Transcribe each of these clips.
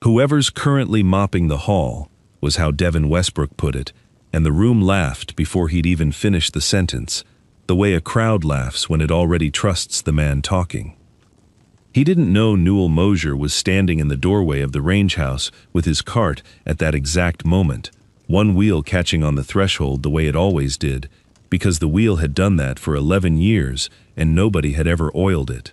Whoever's currently mopping the hall, was how Devin Westbrook put it, and the room laughed before he'd even finished the sentence, the way a crowd laughs when it already trusts the man talking. He didn't know Newell Mosier was standing in the doorway of the range house with his cart at that exact moment, one wheel catching on the threshold the way it always did, because the wheel had done that for 11 years and nobody had ever oiled it.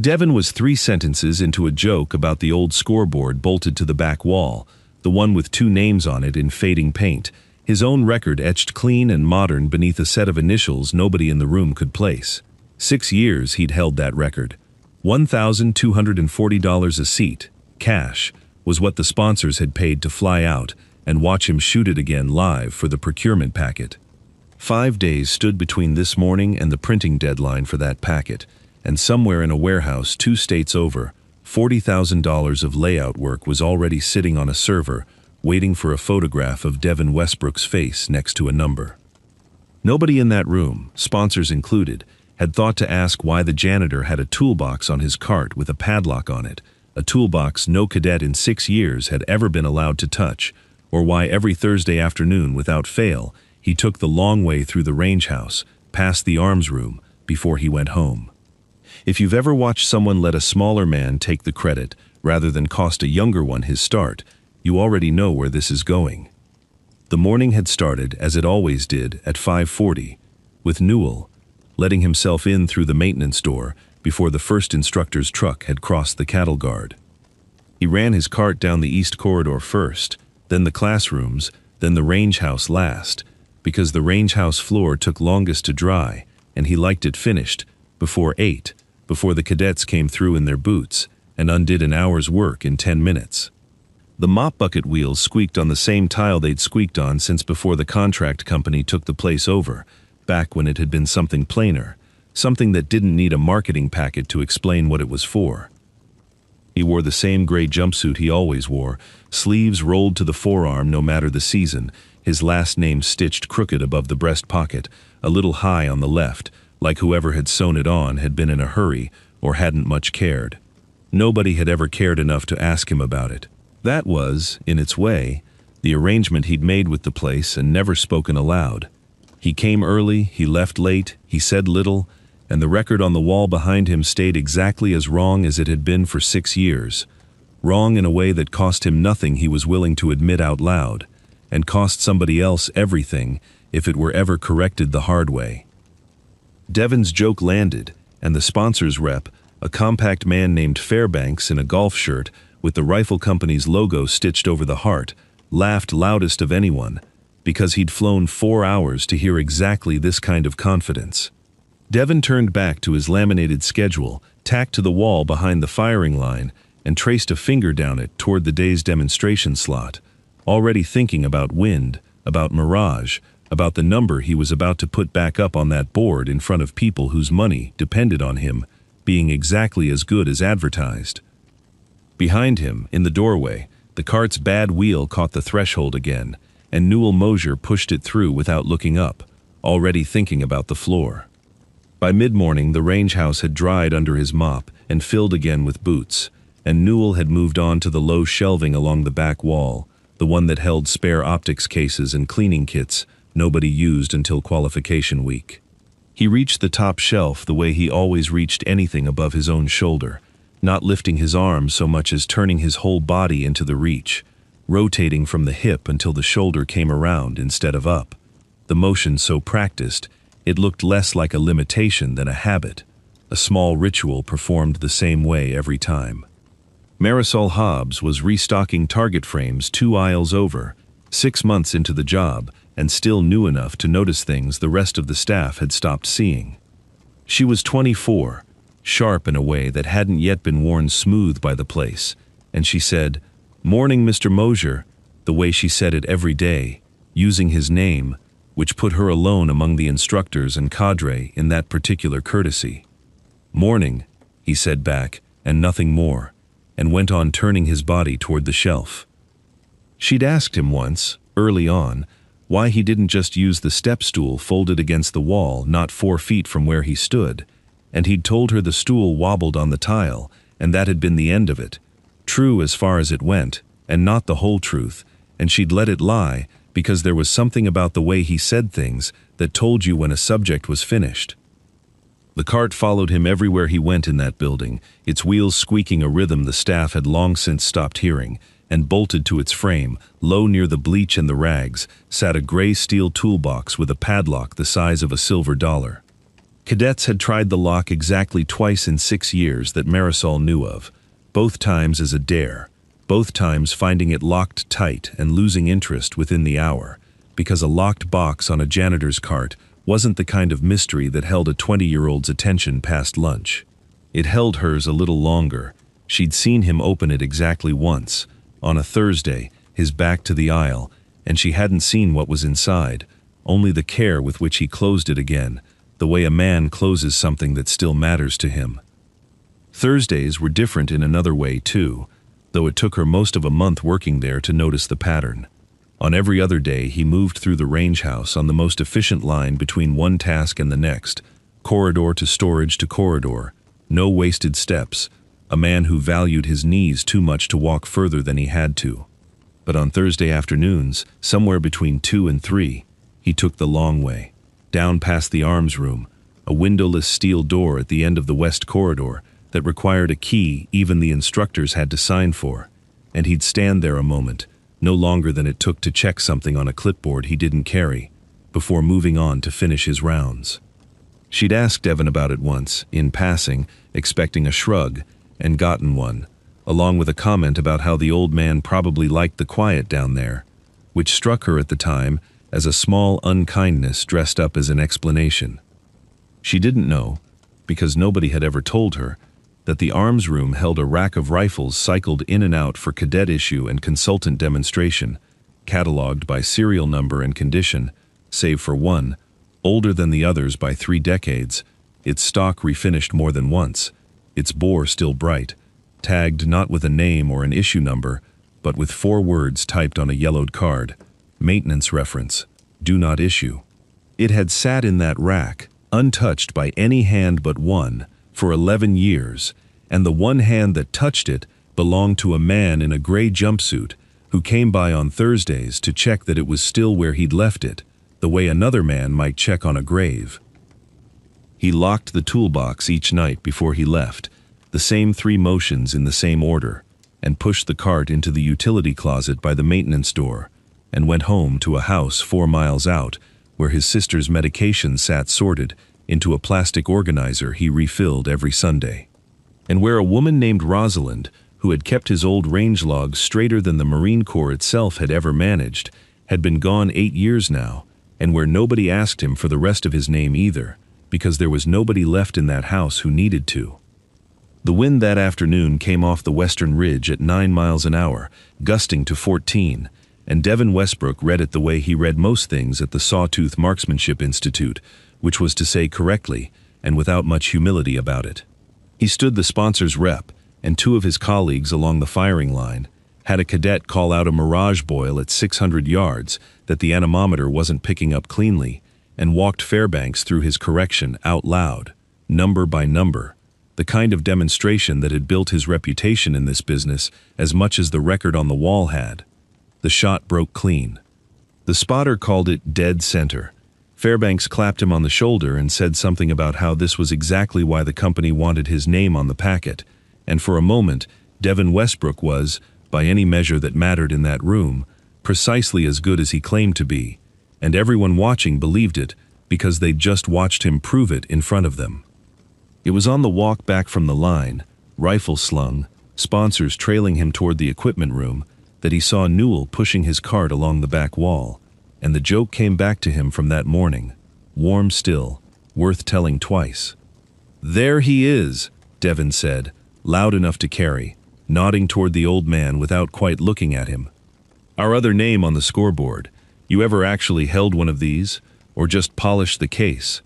Devin was 3 sentences into a joke about the old scoreboard bolted to the back wall, the one with 2 names on it in fading paint, his own record etched clean and modern beneath a set of initials nobody in the room could place. 6 years he'd held that record. $1,240 a seat, cash, was what the sponsors had paid to fly out and watch him shoot it again live for the procurement packet. 5 days stood between this morning and the printing deadline for that packet, and somewhere in a warehouse 2 states over, $40,000 of layout work was already sitting on a server, waiting for a photograph of Devin Westbrook's face next to a number. Nobody in that room, sponsors included, had thought to ask why the janitor had a toolbox on his cart with a padlock on it, a toolbox no cadet in 6 years had ever been allowed to touch, or why every Thursday afternoon without fail he took the long way through the range house, past the arms room, before he went home. If you've ever watched someone let a smaller man take the credit rather than cost a younger one his start, you already know where this is going. The morning had started, as it always did, at 5:40, with Newell letting himself in through the maintenance door before the first instructor's truck had crossed the cattle guard. He ran his cart down the east corridor first, then the classrooms, then the range house last, because the range house floor took longest to dry, and he liked it finished before 8, before the cadets came through in their boots and undid an hour's work in 10 minutes. The mop bucket wheels squeaked on the same tile they'd squeaked on since before the contract company took the place over, back when it had been something plainer, something that didn't need a marketing packet to explain what it was for. He wore the same gray jumpsuit he always wore, sleeves rolled to the forearm no matter the season, his last name stitched crooked above the breast pocket, a little high on the left, like whoever had sewn it on had been in a hurry or hadn't much cared. Nobody had ever cared enough to ask him about it. That was, in its way, the arrangement he'd made with the place and never spoken aloud. He came early, he left late, he said little, and the record on the wall behind him stayed exactly as wrong as it had been for 6 years. Wrong in a way that cost him nothing he was willing to admit out loud, and cost somebody else everything if it were ever corrected the hard way. Devin's joke landed, and the sponsor's rep, a compact man named Fairbanks in a golf shirt with the rifle company's logo stitched over the heart, laughed loudest of anyone, because he'd flown 4 hours to hear exactly this kind of confidence. Devin turned back to his laminated schedule, tacked to the wall behind the firing line, and traced a finger down it toward the day's demonstration slot, already thinking about wind, about mirage, about the number he was about to put back up on that board in front of people whose money depended on him being exactly as good as advertised. Behind him, in the doorway, the cart's bad wheel caught the threshold again, and Newell Mosier pushed it through without looking up, already thinking about the floor. By mid-morning, the range house had dried under his mop and filled again with boots, and Newell had moved on to the low shelving along the back wall, the one that held spare optics cases and cleaning kits nobody used until qualification week. He reached the top shelf the way he always reached anything above his own shoulder, not lifting his arm so much as turning his whole body into the reach, rotating from the hip until the shoulder came around instead of up. The motion so practiced, it looked less like a limitation than a habit, a small ritual performed the same way every time. Marisol Hobbs was restocking target frames 2 aisles over, 6 months into the job, and still new enough to notice things the rest of the staff had stopped seeing. She was 24, sharp in a way that hadn't yet been worn smooth by the place, and she said, "Morning, Mr. Mosier," the way she said it every day, using his name, which put her alone among the instructors and cadre in that particular courtesy. "Morning," he said back, and nothing more, and went on turning his body toward the shelf. She'd asked him once, early on, why he didn't just use the step stool folded against the wall not 4 feet from where he stood, and he'd told her the stool wobbled on the tile, and that had been the end of it. true as far as it went, and not the whole truth, and she'd let it lie because there was something about the way he said things that told you when a subject was finished. The cart followed him everywhere he went in that building, its wheels squeaking a rhythm the staff had long since stopped hearing, and bolted to its frame, low near the bleach and the rags, sat a gray steel toolbox with a padlock the size of a silver dollar. Cadets had tried the lock exactly twice in 6 years that Marisol knew of, both times as a dare, both times finding it locked tight and losing interest within the hour, because a locked box on a janitor's cart wasn't the kind of mystery that held a 20-year-old's attention past lunch. It held hers a little longer. She'd seen him open it exactly once, on a Thursday, his back to the aisle, and she hadn't seen what was inside, only the care with which he closed it again, the way a man closes something that still matters to him. Thursdays were different in another way, too, though it took her most of a month working there to notice the pattern. On every other day, he moved through the range house on the most efficient line between one task and the next, corridor to storage to corridor, no wasted steps, a man who valued his knees too much to walk further than he had to. But on Thursday afternoons, somewhere between 2 and 3, he took the long way, down past the arms room, a windowless steel door at the end of the west corridor that required a key even the instructors had to sign for, and he'd stand there a moment, no longer than it took to check something on a clipboard he didn't carry, before moving on to finish his rounds. She'd asked Devin about it once, in passing, expecting a shrug, and gotten one, along with a comment about how the old man probably liked the quiet down there, which struck her at the time as a small unkindness dressed up as an explanation. She didn't know, because nobody had ever told her, that the arms room held a rack of rifles cycled in and out for cadet issue and consultant demonstration, cataloged by serial number and condition, save for one, older than the others by 3 decades, its stock refinished more than once, its bore still bright, tagged not with a name or an issue number, but with 4 words typed on a yellowed card, maintenance reference, do not issue. It had sat in that rack, untouched by any hand but one, for 11 years, and the one hand that touched it belonged to a man in a gray jumpsuit who came by on Thursdays to check that it was still where he'd left it, the way another man might check on a grave. He locked the toolbox each night before he left, the same 3 motions in the same order, and pushed the cart into the utility closet by the maintenance door, and went home to a house 4 miles out, where his sister's medication sat sorted into a plastic organizer he refilled every Sunday, and where a woman named Rosalind, who had kept his old range logs straighter than the Marine Corps itself had ever managed, had been gone 8 years now, and where nobody asked him for the rest of his name either, because there was nobody left in that house who needed to. The wind that afternoon came off the western ridge at 9 miles an hour, gusting to 14, and Devin Westbrook read it the way he read most things at the Sawtooth Marksmanship Institute, which was to say correctly, and without much humility about it. He stood the sponsor's rep, and 2 of his colleagues along the firing line, had a cadet call out a mirage boil at 600 yards that the anemometer wasn't picking up cleanly, and walked Fairbanks through his correction out loud, number by number, the kind of demonstration that had built his reputation in this business as much as the record on the wall had. The shot broke clean. The spotter called it dead center. Fairbanks clapped him on the shoulder and said something about how this was exactly why the company wanted his name on the packet, and for a moment, Devin Westbrook was, by any measure that mattered in that room, precisely as good as he claimed to be, and everyone watching believed it because they'd just watched him prove it in front of them. It was on the walk back from the line, rifle slung, sponsors trailing him toward the equipment room, that he saw Newell pushing his cart along the back wall, and the joke came back to him from that morning, warm still, worth telling twice. "There he is," Devin said, loud enough to carry, nodding toward the old man without quite looking at him. "Our other name on the scoreboard. You ever actually held one of these, or just polished the case?"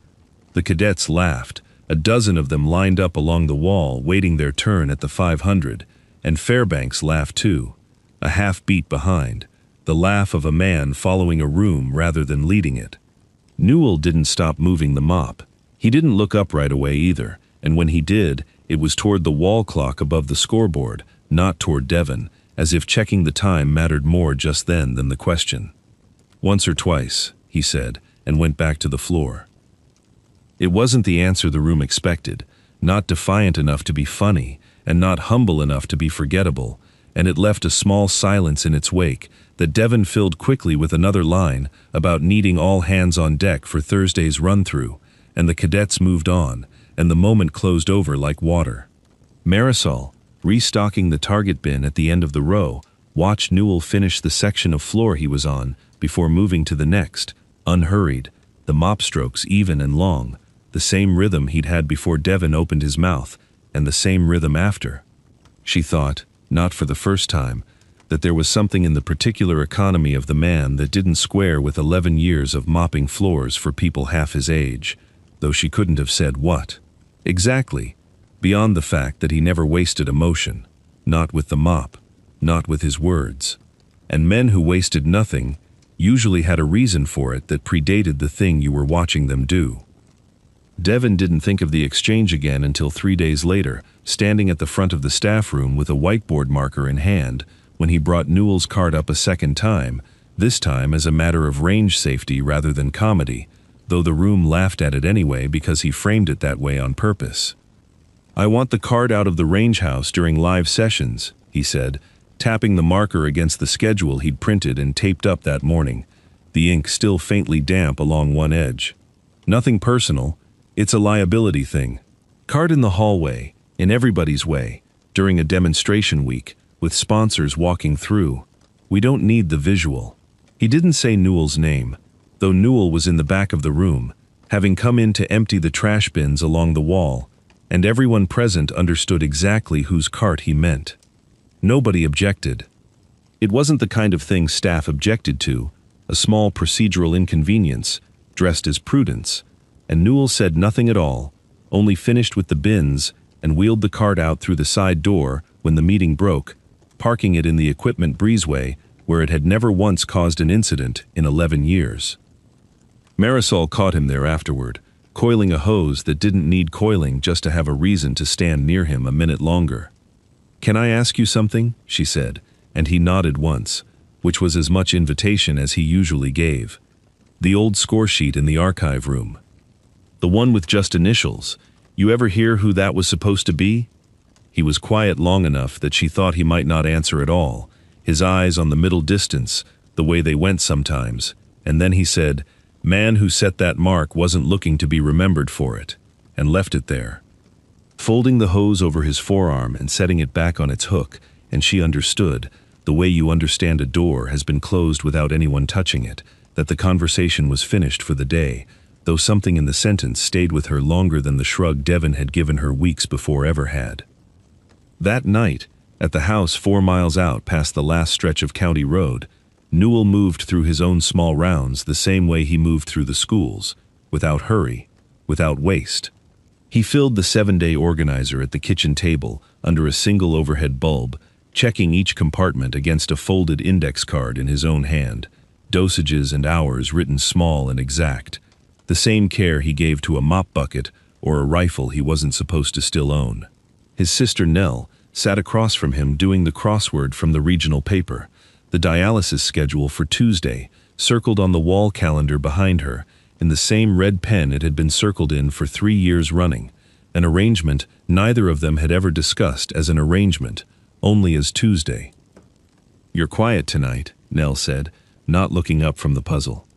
The cadets laughed, a dozen of them lined up along the wall waiting their turn at the 500, and Fairbanks laughed too, a half beat behind, the laugh of a man following a room rather than leading it. Newell didn't stop moving the mop. He didn't look up right away either, and when he did, it was toward the wall clock above the scoreboard, not toward Devon, as if checking the time mattered more just then than the question. "Once or twice," he said, and went back to the floor. It wasn't the answer the room expected, not defiant enough to be funny, and not humble enough to be forgettable, and it left a small silence in its wake that Devon filled quickly with another line about needing all hands on deck for Thursday's run-through, and the cadets moved on, and the moment closed over like water. Marisol, restocking the target bin at the end of the row, watched Newell finish the section of floor he was on before moving to the next, unhurried, the mop strokes even and long, the same rhythm he'd had before Devon opened his mouth, and the same rhythm after. She thought, not for the first time, that there was something in the particular economy of the man that didn't square with 11 years of mopping floors for people half his age, though she couldn't have said what. Exactly, beyond the fact that he never wasted emotion, not with the mop, not with his words. And men who wasted nothing usually had a reason for it that predated the thing you were watching them do. Devon didn't think of the exchange again until 3 days later, standing at the front of the staff room with a whiteboard marker in hand, when he brought Newell's card up a second time, this time as a matter of range safety rather than comedy, though the room laughed at it anyway because he framed it that way on purpose. "I want the card out of the range house during live sessions," he said, tapping the marker against the schedule he'd printed and taped up that morning, the ink still faintly damp along one edge. "Nothing personal. It's a liability thing. Card in the hallway, in everybody's way, during a demonstration week, with sponsors walking through. We don't need the visual." He didn't say Newell's name, though Newell was in the back of the room, having come in to empty the trash bins along the wall, and everyone present understood exactly whose cart he meant. Nobody objected. It wasn't the kind of thing staff objected to, a small procedural inconvenience, dressed as prudence, and Newell said nothing at all, only finished with the bins and wheeled the cart out through the side door when the meeting broke, parking it in the equipment breezeway where it had never once caused an incident in 11 years. Marisol caught him there afterward, coiling a hose that didn't need coiling just to have a reason to stand near him a minute longer. "Can I ask you something?" she said, and he nodded once, which was as much invitation as he usually gave. "The old score sheet in the archive room. The one with just initials. You ever hear who that was supposed to be?" He was quiet long enough that she thought he might not answer at all, his eyes on the middle distance, the way they went sometimes, and then he said, "Man who set that mark wasn't looking to be remembered for it," and left it there. Folding the hose over his forearm and setting it back on its hook, and she understood, the way you understand a door has been closed without anyone touching it, that the conversation was finished for the day, though something in the sentence stayed with her longer than the shrug Devon had given her weeks before ever had. That night, at the house 4 miles out past the last stretch of county road, Newell moved through his own small rounds the same way he moved through the schools, without hurry, without waste. He filled the 7-day organizer at the kitchen table under a single overhead bulb, checking each compartment against a folded index card in his own hand, dosages and hours written small and exact, the same care he gave to a mop bucket or a rifle he wasn't supposed to still own. His sister Nell sat across from him doing the crossword from the regional paper, the dialysis schedule for Tuesday, circled on the wall calendar behind her, in the same red pen it had been circled in for 3 years running, an arrangement neither of them had ever discussed as an arrangement, only as Tuesday. "You're quiet tonight," Nell said, not looking up from the puzzle.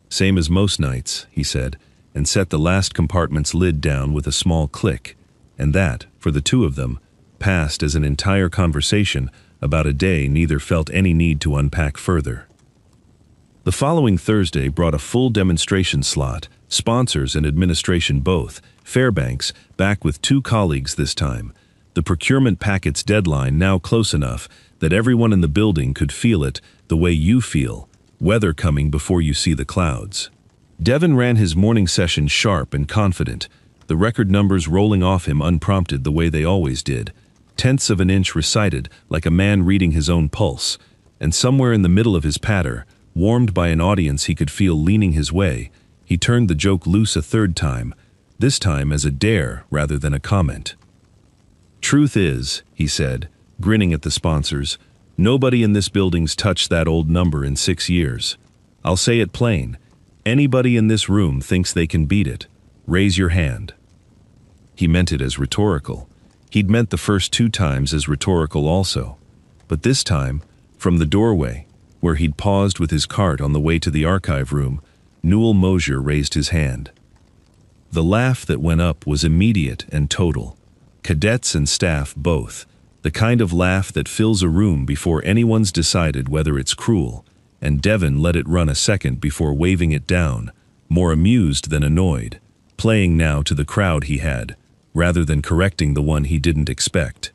"Same as most nights," he said, and set the last compartment's lid down with a small click, and that, for the two of them, passed as an entire conversation about a day neither felt any need to unpack further. The following Thursday brought a full demonstration slot, sponsors and administration both, Fairbanks back with 2 colleagues this time, the procurement packet's deadline now close enough that everyone in the building could feel it the way you feel, weather coming before you see the clouds. Devon ran his morning session sharp and confident, the record numbers rolling off him unprompted the way they always did, tenths of an inch recited like a man reading his own pulse, and somewhere in the middle of his patter, warmed by an audience he could feel leaning his way, he turned the joke loose a third time, this time as a dare rather than a comment. "Truth is," he said, grinning at the sponsors. "Nobody in this building's touched that old number in 6 years. I'll say it plain. Anybody in this room thinks they can beat it. Raise your hand." He meant it as rhetorical. He'd meant the first 2 times as rhetorical also. But this time, from the doorway, where he'd paused with his cart on the way to the archive room, Newell Mosier raised his hand. The laugh that went up was immediate and total. Cadets and staff both. The kind of laugh that fills a room before anyone's decided whether it's cruel, and Devon let it run a second before waving it down, more amused than annoyed, playing now to the crowd he had, rather than correcting the one he didn't expect.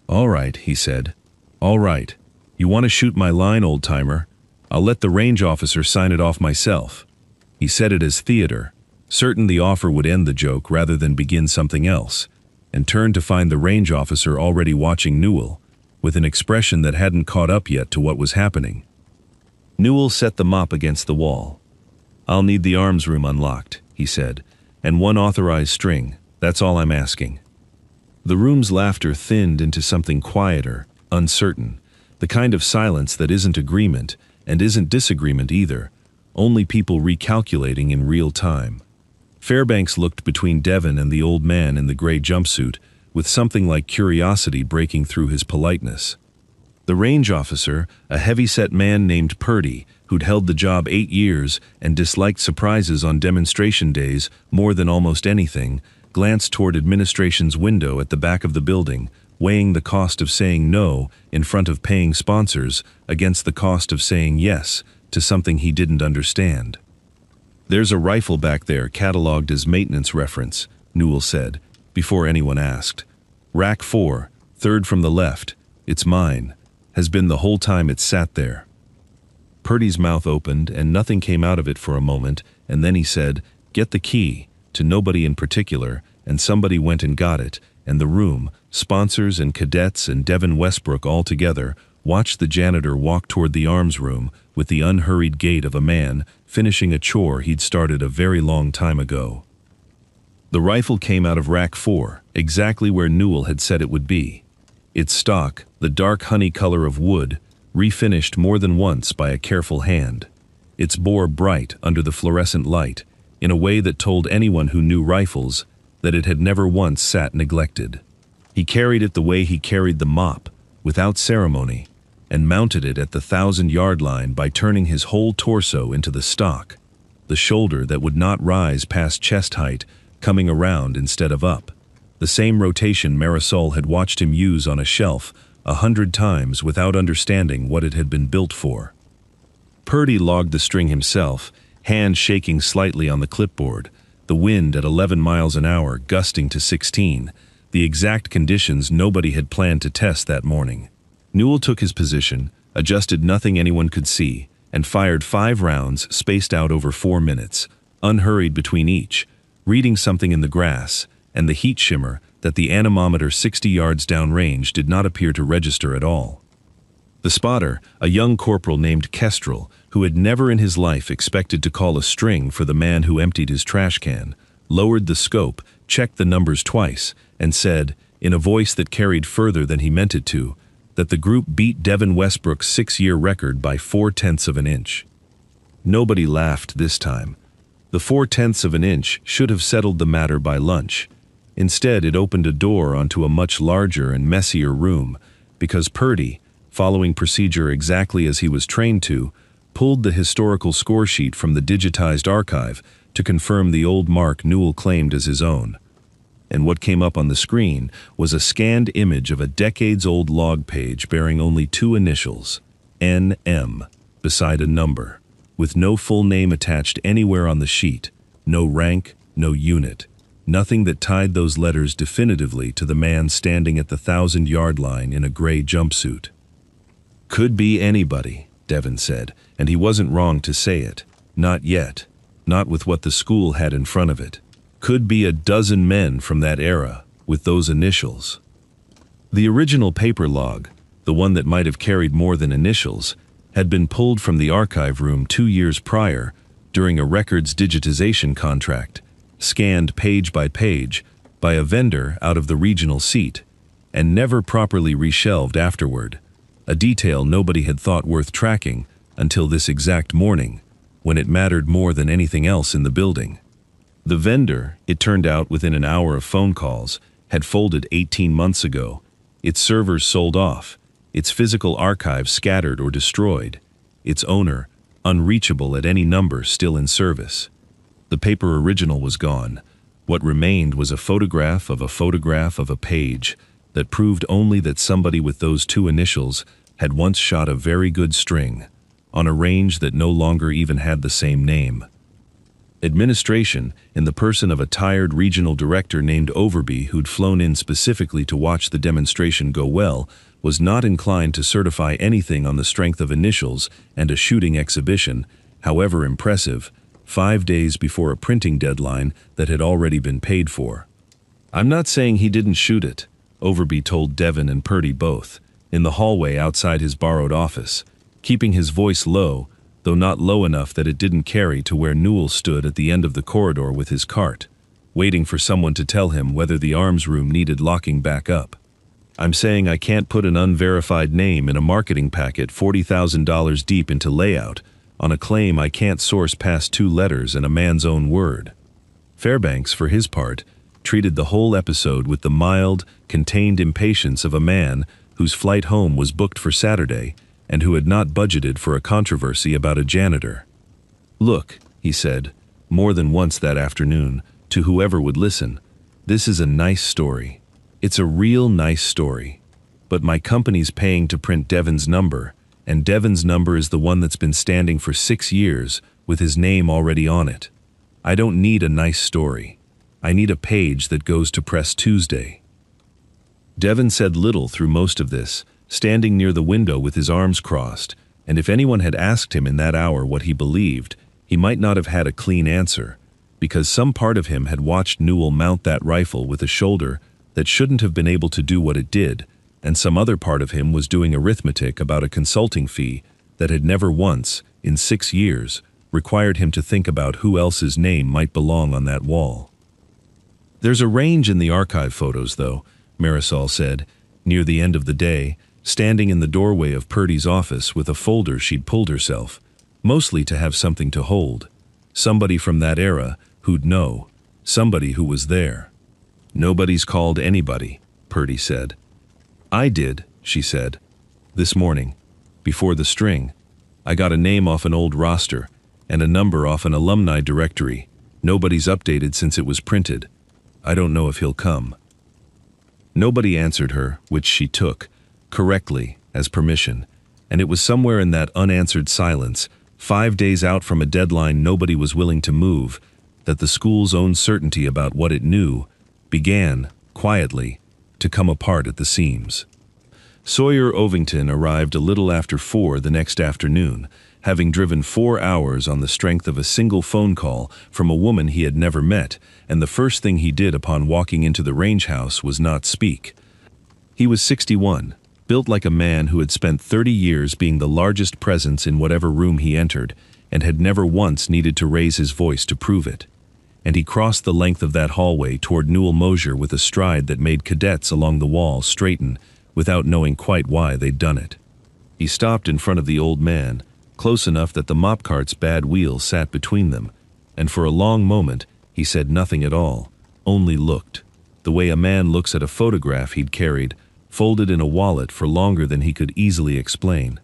"All right," he said. "All right. You want to shoot my line, old-timer? I'll let the range officer sign it off myself." He said it as theater, certain the offer would end the joke rather than begin something else, and turned to find the range officer already watching Newell, with an expression that hadn't caught up yet to what was happening. Newell set the mop against the wall. "I'll need the arms room unlocked," he said, "and 1 authorized string. That's all I'm asking." The room's laughter thinned into something quieter, uncertain, the kind of silence that isn't agreement and isn't disagreement either, only people recalculating in real time. Fairbanks looked between Devon and the old man in the gray jumpsuit, with something like curiosity breaking through his politeness. The range officer, a heavy-set man named Purdy, who'd held the job 8 years and disliked surprises on demonstration days more than almost anything, glanced toward administration's window at the back of the building, weighing the cost of saying no in front of paying sponsors against the cost of saying yes to something he didn't understand. "There's a rifle back there cataloged as maintenance reference," Newell said, before anyone asked. "Rack 4, 3rd from the left. It's mine. Has been the whole time it's sat there." Purdy's mouth opened and nothing came out of it for a moment, and then he said, "Get the key," to nobody in particular, and somebody went and got it, and the room, sponsors and cadets and Devon Westbrook all together, watched the janitor walk toward the arms room with the unhurried gait of a man finishing a chore he'd started a very long time ago. The rifle came out of rack 4, exactly where Newell had said it would be. Its stock, the dark honey color of wood, refinished more than once by a careful hand. Its bore bright under the fluorescent light, in a way that told anyone who knew rifles that it had never once sat neglected. He carried it the way he carried the mop, without ceremony, and mounted it at the 1,000-yard line by turning his whole torso into the stock, the shoulder that would not rise past chest height coming around instead of up, the same rotation Marisol had watched him use on a shelf 100 times without understanding what it had been built for. Purdy logged the string himself, hand shaking slightly on the clipboard, the wind at 11 miles an hour gusting to 16, the exact conditions nobody had planned to test that morning. Newell took his position, adjusted nothing anyone could see, and fired 5 rounds spaced out over 4 minutes, unhurried between each, reading something in the grass, and the heat shimmer that the anemometer 60 yards downrange did not appear to register at all. The spotter, a young corporal named Kestrel, who had never in his life expected to call a string for the man who emptied his trash can, lowered the scope, checked the numbers twice, and said, in a voice that carried further than he meant it to, that the group beat Devon Westbrook's 6-year record by 0.4 of an inch. Nobody laughed this time. The 0.4 of an inch should have settled the matter by lunch. Instead, it opened a door onto a much larger and messier room, because Purdy, following procedure exactly as he was trained to, pulled the historical score sheet from the digitized archive to confirm the old mark Newell claimed as his own. And what came up on the screen was a scanned image of a decades-old log page bearing only 2 initials, NM, beside a number, with no full name attached anywhere on the sheet, no rank, no unit, nothing that tied those letters definitively to the man standing at the 1,000-yard line in a gray jumpsuit. "Could be anybody," Devon said, and he wasn't wrong to say it. Not yet. Not with what the school had in front of it. Could be a dozen men from that era, with those initials. The original paper log, the one that might have carried more than initials, had been pulled from the archive room 2 years prior, during a records digitization contract, scanned page by page, by a vendor out of the regional seat, and never properly reshelved afterward, a detail nobody had thought worth tracking until this exact morning, when it mattered more than anything else in the building. The vendor, it turned out within an hour of phone calls, had folded 18 months ago, its servers sold off, its physical archives scattered or destroyed, its owner, unreachable at any number, still in service. The paper original was gone. What remained was a photograph of a page that proved only that somebody with those two initials had once shot a very good string on a range that no longer even had the same name. Administration, in the person of a tired regional director named Overby who'd flown in specifically to watch the demonstration go well, was not inclined to certify anything on the strength of initials and a shooting exhibition, however impressive, 5 days before a printing deadline that had already been paid for. "I'm not saying he didn't shoot it," Overby told Devon and Purdy both, in the hallway outside his borrowed office, keeping his voice low, though not low enough that it didn't carry to where Newell stood at the end of the corridor with his cart, waiting for someone to tell him whether the arms room needed locking back up. "I'm saying I can't put an unverified name in a marketing packet $40,000 deep into layout on a claim I can't source past 2 letters and a man's own word." Fairbanks, for his part, treated the whole episode with the mild, contained impatience of a man whose flight home was booked for Saturday and who had not budgeted for a controversy about a janitor. "Look," he said, more than once that afternoon, to whoever would listen, "this is a nice story. It's a real nice story. But my company's paying to print Devon's number, and Devon's number is the one that's been standing for 6 years with his name already on it. I don't need a nice story. I need a page that goes to Press Tuesday." Devon said little through most of this, standing near the window with his arms crossed, and if anyone had asked him in that hour what he believed, he might not have had a clean answer, because some part of him had watched Newell mount that rifle with a shoulder that shouldn't have been able to do what it did, and some other part of him was doing arithmetic about a consulting fee that had never once, in 6 years, required him to think about who else's name might belong on that wall. "There's a range in the archive photos, though," Marisol said, near the end of the day, standing in the doorway of Purdy's office with a folder she'd pulled herself, mostly to have something to hold. Somebody from that era who'd know, somebody who was there. "Nobody's called anybody," Purdy said. "I did," she said. "This morning, before the string. I got a name off an old roster and a number off an alumni directory. Nobody's updated since it was printed. I don't know if he'll come." Nobody answered her, which she took, correctly, as permission, and it was somewhere in that unanswered silence, 5 days out from a deadline nobody was willing to move, that the school's own certainty about what it knew began, quietly, to come apart at the seams. Sawyer Ovington arrived a little after 4 the next afternoon, having driven 4 hours on the strength of a single phone call from a woman he had never met, and the first thing he did upon walking into the range house was not speak. He was 61, built like a man who had spent 30 years being the largest presence in whatever room he entered, and had never once needed to raise his voice to prove it. And he crossed the length of that hallway toward Newell Mosier with a stride that made cadets along the wall straighten without knowing quite why they'd done it. He stopped in front of the old man, close enough that the mop cart's bad wheels sat between them, and for a long moment he said nothing at all, only looked, the way a man looks at a photograph he'd carried, folded in a wallet for longer than he could easily explain.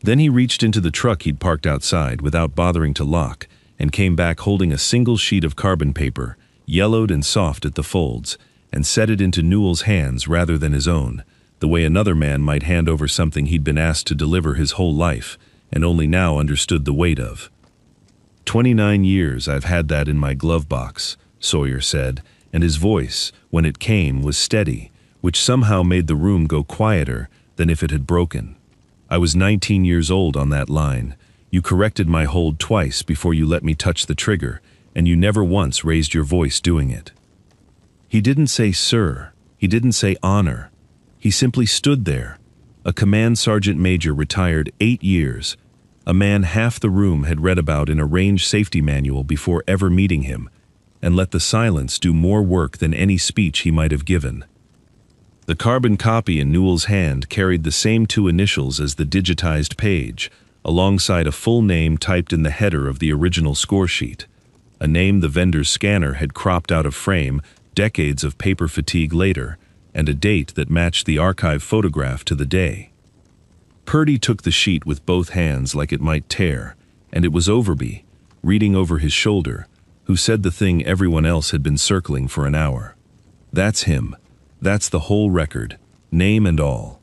Then he reached into the truck he'd parked outside without bothering to lock, and came back holding a single sheet of carbon paper, yellowed and soft at the folds, and set it into Newell's hands rather than his own, the way another man might hand over something he'd been asked to deliver his whole life, and only now understood the weight of. 29 years I've had that in my glove box, Sawyer said, and his voice, when it came, was steady, which somehow made the room go quieter than if it had broken. I was 19 years old on that line. You corrected my hold twice before you let me touch the trigger, and you never once raised your voice doing it. He didn't say sir. He didn't say honor. He simply stood there, a command sergeant major retired 8 years, a man half the room had read about in a range safety manual before ever meeting him, and let the silence do more work than any speech he might have given. The carbon copy in Newell's hand carried the same two initials as the digitized page, alongside a full name typed in the header of the original score sheet, a name the vendor's scanner had cropped out of frame decades of paper fatigue later, and a date that matched the archive photograph to the day. Purdy took the sheet with both hands like it might tear, and it was Overby, reading over his shoulder, who said the thing everyone else had been circling for an hour. That's him. That's the whole record, name and all.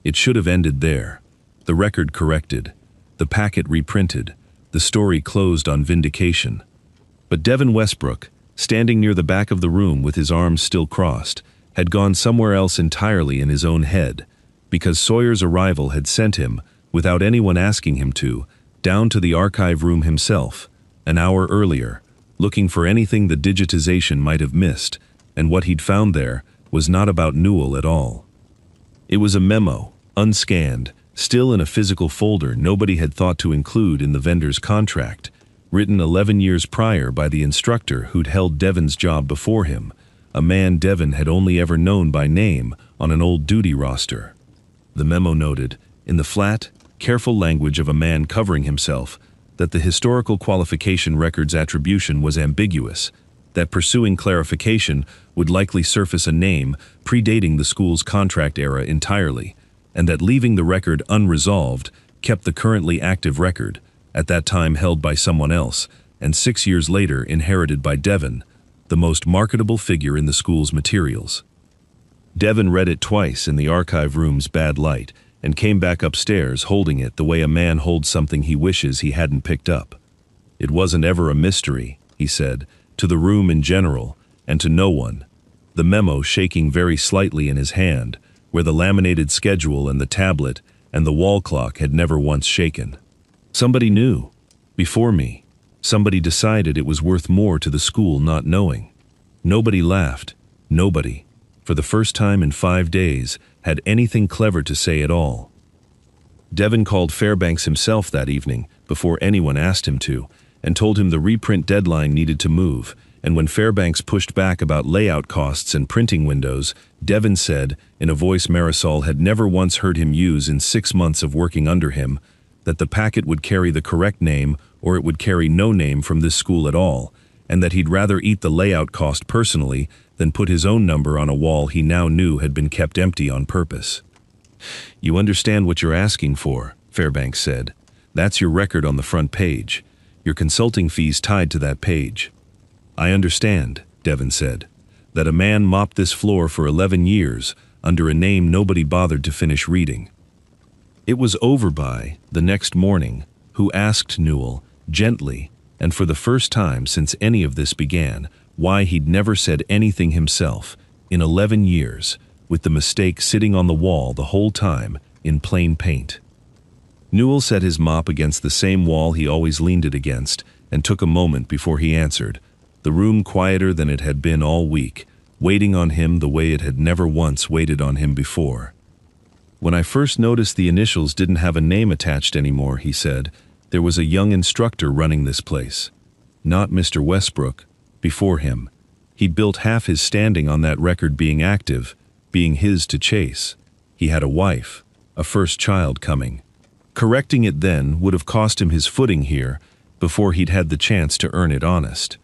It should have ended there. The record corrected, the packet reprinted, the story closed on vindication. But Devin Westbrook, standing near the back of the room with his arms still crossed, had gone somewhere else entirely in his own head, because Sawyer's arrival had sent him, without anyone asking him to, down to the archive room himself, an hour earlier, looking for anything the digitization might have missed, and what he'd found there was not about Newell at all. It was a memo, unscanned, still in a physical folder nobody had thought to include in the vendor's contract, written 11 years prior by the instructor who'd held Devin's job before him, a man Devin had only ever known by name on an old duty roster. The memo noted, in the flat, careful language of a man covering himself, that the historical qualification record's attribution was ambiguous, that pursuing clarification would likely surface a name predating the school's contract era entirely, and that leaving the record unresolved kept the currently active record, at that time held by someone else, and 6 years later inherited by Devin, the most marketable figure in the school's materials. Devin read it twice in the archive room's bad light, and came back upstairs holding it the way a man holds something he wishes he hadn't picked up. It wasn't ever a mystery, he said, to the room in general, and to no one, the memo shaking very slightly in his hand, where the laminated schedule and the tablet and the wall clock had never once shaken. Somebody knew. Before me. Somebody decided it was worth more to the school not knowing. Nobody laughed. Nobody, for the first time in 5 days, had anything clever to say at all. Devin called Fairbanks himself that evening, before anyone asked him to, and told him the reprint deadline needed to move, and when Fairbanks pushed back about layout costs and printing windows, Devin said, in a voice Marisol had never once heard him use in 6 months of working under him, that the packet would carry the correct name or it would carry no name from this school at all, and that he'd rather eat the layout cost personally than put his own number on a wall he now knew had been kept empty on purpose. "You understand what you're asking for," Fairbanks said. "That's your record on the front page. Your consulting fees tied to that page." "I understand," Devin said, "that a man mopped this floor for 11 years under a name nobody bothered to finish reading." It was Overby, the next morning, who asked Newell, gently, and for the first time since any of this began, why he'd never said anything himself, in 11 years, with the mistake sitting on the wall the whole time, in plain paint. Newell set his mop against the same wall he always leaned it against, and took a moment before he answered, the room quieter than it had been all week, waiting on him the way it had never once waited on him before. "When I first noticed the initials didn't have a name attached anymore," he said, "there was a young instructor running this place. Not Mr. Westbrook, before him. He'd built half his standing on that record being active, being his to chase. He had a wife, a first child coming. Correcting it then would have cost him his footing here before he'd had the chance to earn it honest.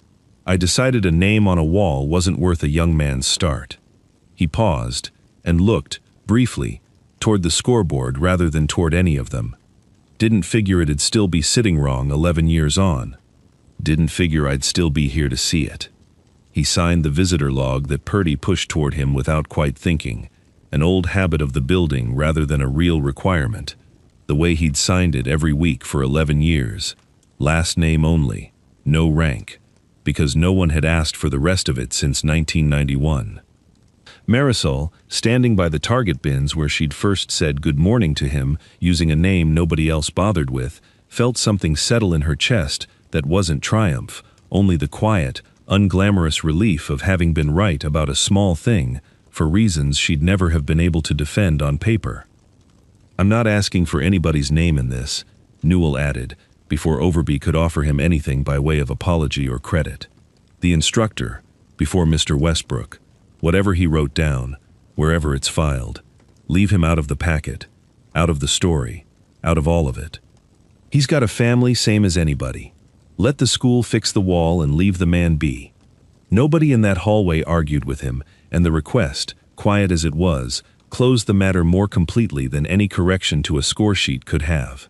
I decided a name on a wall wasn't worth a young man's start." He paused and looked, briefly, toward the scoreboard rather than toward any of them. "Didn't figure it'd still be sitting wrong 11 years on. Didn't figure I'd still be here to see it." He signed the visitor log that Purdy pushed toward him without quite thinking, an old habit of the building rather than a real requirement, the way he'd signed it every week for 11 years, last name only, no rank, because no one had asked for the rest of it since 1991. Marisol, standing by the target bins where she'd first said good morning to him using a name nobody else bothered with, felt something settle in her chest that wasn't triumph, only the quiet, unglamorous relief of having been right about a small thing for reasons she'd never have been able to defend on paper. "I'm not asking for anybody's name in this," Newell added, before Overby could offer him anything by way of apology or credit. "The instructor, before Mr. Westbrook, whatever he wrote down, wherever it's filed. Leave him out of the packet, out of the story, out of all of it. He's got a family same as anybody. Let the school fix the wall and leave the man be. Nobody in that hallway argued with him, and the request, quiet as it was, closed the matter more completely than any correction to a score sheet could have.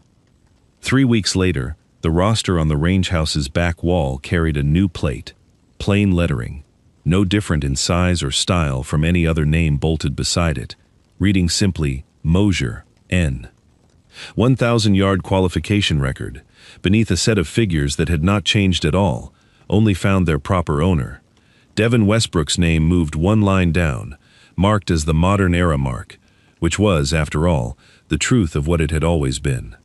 3 weeks later, the roster on the range house's back wall carried a new plate, plain lettering, no different in size or style from any other name bolted beside it, reading simply, Mosier, N. 1,000-yard qualification record, beneath a set of figures that had not changed at all, only found their proper owner. Devin Westbrook's name moved one line down, marked as the modern era mark, which was, after all, the truth of what it had always been.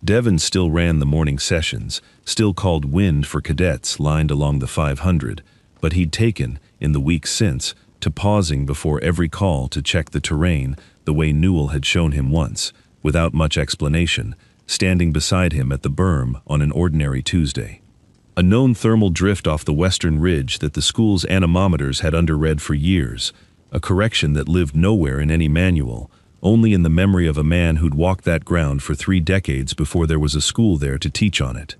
Devin still ran the morning sessions, still called wind for cadets lined along the 500, but he'd taken, in the weeks since, to pausing before every call to check the terrain the way Newell had shown him once, without much explanation, standing beside him at the berm on an ordinary Tuesday. A known thermal drift off the western ridge that the school's anemometers had underread for years, a correction that lived nowhere in any manual, only in the memory of a man who'd walked that ground for 3 decades before there was a school there to teach on it.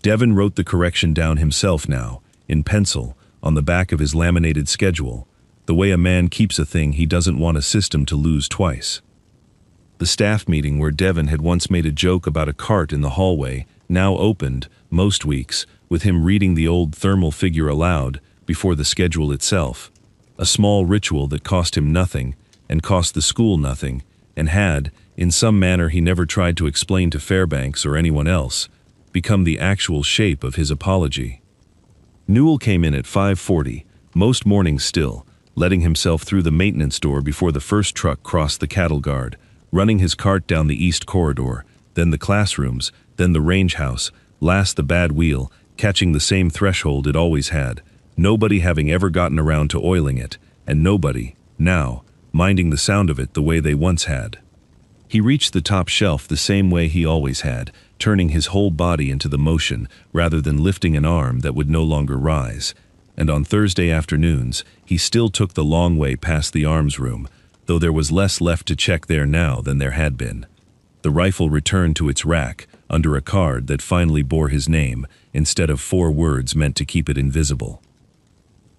Devin wrote the correction down himself now, in pencil, on the back of his laminated schedule, the way a man keeps a thing he doesn't want a system to lose twice. The staff meeting where Devin had once made a joke about a cart in the hallway now opened, most weeks, with him reading the old thermal figure aloud before the schedule itself, a small ritual that cost him nothing and cost the school nothing, and had, in some manner he never tried to explain to Fairbanks or anyone else, become the actual shape of his apology. Newell came in at 5:40, most mornings still, letting himself through the maintenance door before the first truck crossed the cattle guard, running his cart down the east corridor, then the classrooms, then the range house, last the bad wheel, catching the same threshold it always had, nobody having ever gotten around to oiling it, and nobody, now, minding the sound of it the way they once had. He reached the top shelf the same way he always had, turning his whole body into the motion rather than lifting an arm that would no longer rise, and on Thursday afternoons he still took the long way past the arms room, though there was less left to check there now than there had been. The rifle returned to its rack, under a card that finally bore his name, instead of 4 words meant to keep it invisible.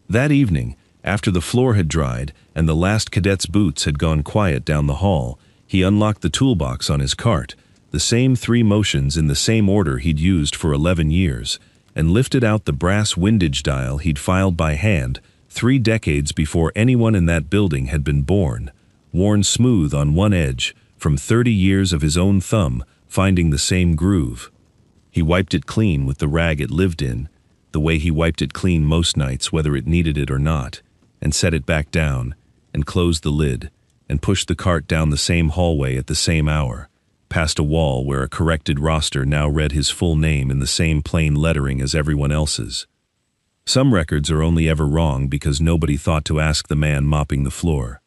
That evening, after the floor had dried and the last cadet's boots had gone quiet down the hall, he unlocked the toolbox on his cart, the same 3 motions in the same order he'd used for 11 years, and lifted out the brass windage dial he'd filed by hand 3 decades before anyone in that building had been born, worn smooth on one edge from 30 years of his own thumb finding the same groove. He wiped it clean with the rag it lived in, the way he wiped it clean most nights whether it needed it or not, and set it back down, and closed the lid, and pushed the cart down the same hallway at the same hour, past a wall where a corrected roster now read his full name in the same plain lettering as everyone else's. Some records are only ever wrong because nobody thought to ask the man mopping the floor.